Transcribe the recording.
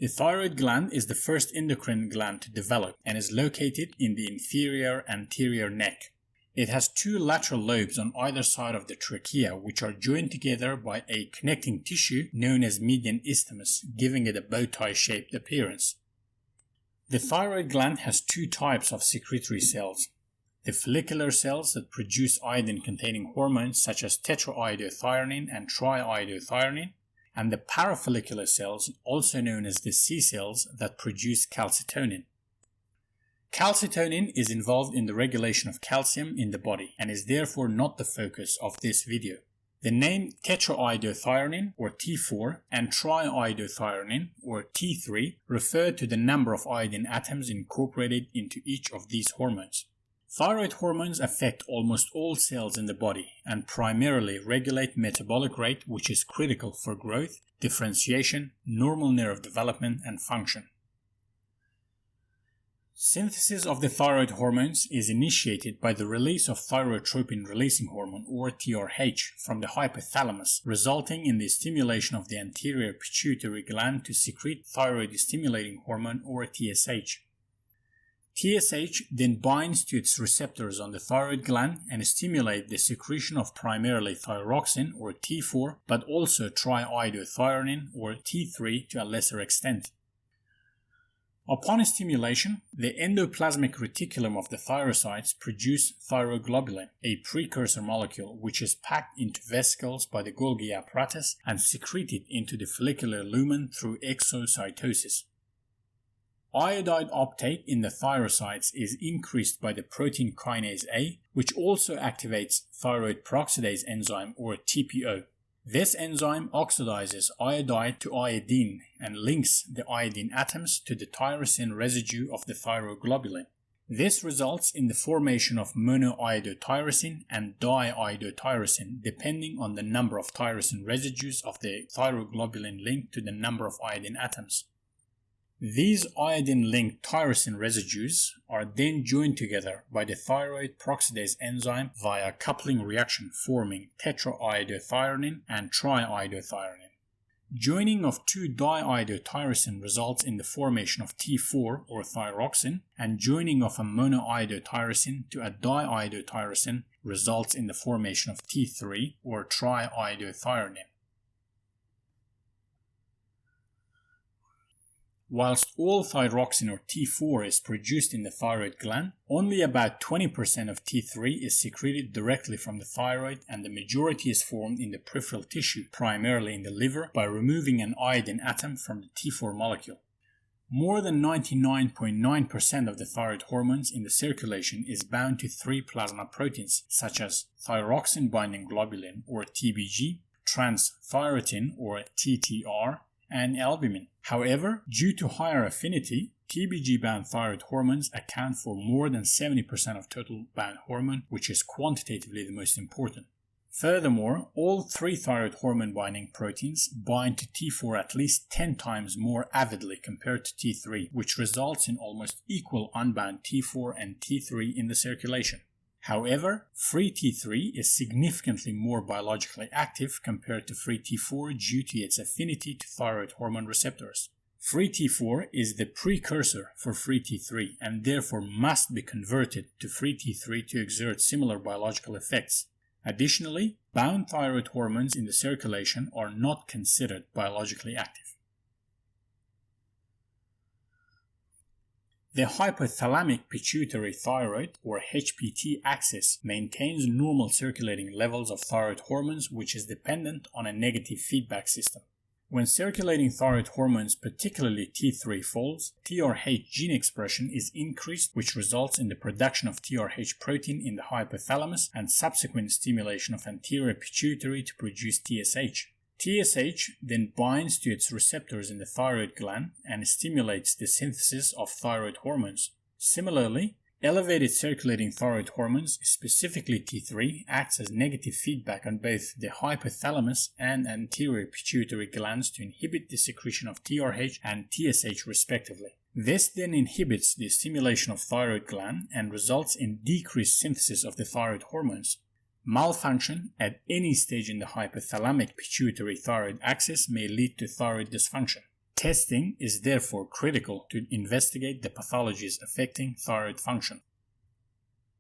The thyroid gland is the first endocrine gland to develop and is located in the inferior anterior neck. It has two lateral lobes on either side of the trachea which are joined together by a connecting tissue known as median isthmus, giving it a bow tie shaped appearance. The thyroid gland has two types of secretory cells. The follicular cells that produce iodine-containing hormones such as tetraiodothyronine and triiodothyronine, and the parafollicular cells, also known as the C cells, that produce calcitonin. Calcitonin is involved in the regulation of calcium in the body and is therefore not the focus of this video. The name tetraiodothyronine or T4 and triiodothyronine or T3 refer to the number of iodine atoms incorporated into each of these hormones. Thyroid hormones affect almost all cells in the body and primarily regulate metabolic rate, which is critical for growth, differentiation, normal nerve development, and function. Synthesis of the thyroid hormones is initiated by the release of thyrotropin-releasing hormone or TRH from the hypothalamus, resulting in the stimulation of the anterior pituitary gland to secrete thyroid-stimulating hormone or TSH. TSH then binds to its receptors on the thyroid gland and stimulates the secretion of primarily thyroxine or T4 but also triiodothyronine or T3 to a lesser extent. Upon stimulation, the endoplasmic reticulum of the thyrocytes produce thyroglobulin, a precursor molecule which is packed into vesicles by the Golgi apparatus and secreted into the follicular lumen through exocytosis. Iodide uptake in the thyrocytes is increased by the protein kinase A, which also activates thyroid peroxidase enzyme or TPO. This enzyme oxidizes iodide to iodine and links the iodine atoms to the tyrosine residue of the thyroglobulin. This results in the formation of monoiodotyrosine and diiodotyrosine depending on the number of tyrosine residues of the thyroglobulin linked to the number of iodine atoms. These iodine-linked tyrosine residues are then joined together by the thyroid peroxidase enzyme via coupling reaction forming tetraiodothyronine and triiodothyronine. Joining of two diiodotyrosine results in the formation of T4 or thyroxine, and joining of a monoiodotyrosine to a diiodotyrosine results in the formation of T3 or triiodothyronine. Whilst all thyroxine or T4 is produced in the thyroid gland, only about 20% of T3 is secreted directly from the thyroid and the majority is formed in the peripheral tissue, primarily in the liver, by removing an iodine atom from the T4 molecule. More than 99.9% of the thyroid hormones in the circulation is bound to three plasma proteins such as thyroxine-binding globulin or TBG, transthyretin or TTR, and albumin. However, due to higher affinity, TBG-bound thyroid hormones account for more than 70% of total bound hormone, which is quantitatively the most important. Furthermore, all three thyroid hormone-binding proteins bind to T4 at least 10 times more avidly compared to T3, which results in almost equal unbound T4 and T3 in the circulation. However, free T3 is significantly more biologically active compared to free T4 due to its affinity to thyroid hormone receptors. Free T4 is the precursor for free T3 and therefore must be converted to free T3 to exert similar biological effects. Additionally, bound thyroid hormones in the circulation are not considered biologically active. The hypothalamic pituitary thyroid or HPT axis maintains normal circulating levels of thyroid hormones, which is dependent on a negative feedback system. When circulating thyroid hormones, particularly T3, falls, TRH gene expression is increased, which results in the production of TRH protein in the hypothalamus and subsequent stimulation of anterior pituitary to produce TSH. TSH then binds to its receptors in the thyroid gland and stimulates the synthesis of thyroid hormones. Similarly, elevated circulating thyroid hormones, specifically T3, acts as negative feedback on both the hypothalamus and anterior pituitary glands to inhibit the secretion of TRH and TSH respectively. This then inhibits the stimulation of thyroid gland and results in decreased synthesis of the thyroid hormones. Malfunction at any stage in the hypothalamic pituitary thyroid axis may lead to thyroid dysfunction. Testing is therefore critical to investigate the pathologies affecting thyroid function.